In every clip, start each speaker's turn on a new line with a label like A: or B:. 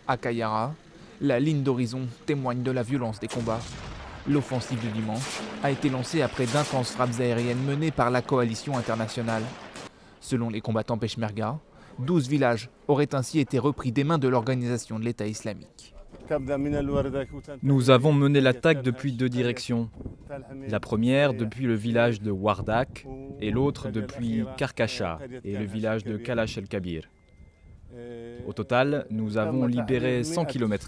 A: À Kayara, la ligne d'horizon témoigne de la violence des combats. L'offensive de dimanche a été lancée après d'intenses frappes aériennes menées par la coalition internationale. Selon les combattants peshmerga, 12 villages auraient ainsi été repris des mains de l'organisation de l'État islamique.
B: Nous avons mené l'attaque depuis deux directions. La première depuis le village de Wardak et l'autre depuis Karkasha et le village de Kalash el-Kabir. Au total, nous avons libéré 100 km².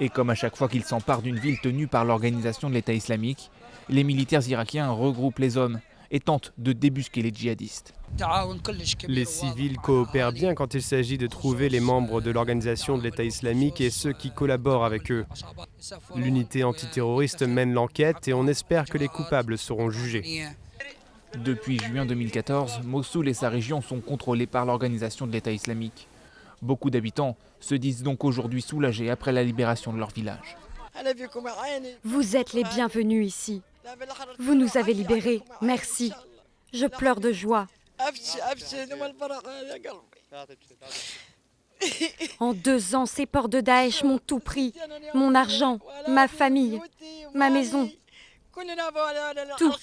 A: Et comme à chaque fois qu'ils s'emparent d'une ville tenue par l'organisation de l'État islamique, les militaires irakiens regroupent les hommes et tentent de débusquer les djihadistes.
C: Les civils coopèrent bien quand il s'agit de trouver les membres de l'organisation de l'État islamique et ceux qui collaborent avec eux. L'unité antiterroriste mène l'enquête et on espère que les coupables seront jugés.
A: Depuis juin 2014, Mossoul et sa région sont contrôlés par l'organisation de l'État islamique. Beaucoup d'habitants se disent donc aujourd'hui soulagés après la libération de leur village.
D: Vous êtes les bienvenus ici. Vous nous avez libérés. Merci. Je pleure de joie. En 2 ans, ces porcs de Daesh m'ont tout pris. Mon argent, ma famille, ma maison. Tout.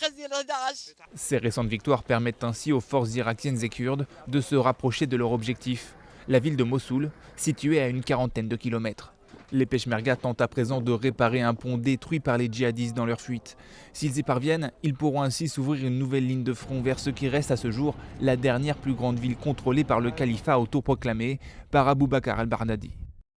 A: Ces récentes victoires permettent ainsi aux forces irakiennes et kurdes de se rapprocher de leur objectif, la ville de Mossoul, située à une 40aine de kilomètres. Les peshmerga tentent à présent de réparer un pont détruit par les djihadistes dans leur fuite. S'ils y parviennent, ils pourront ainsi s'ouvrir une nouvelle ligne de front vers ce qui reste à ce jour la dernière plus grande ville contrôlée par le califat autoproclamé par Abou Bakr al-Baghdadi.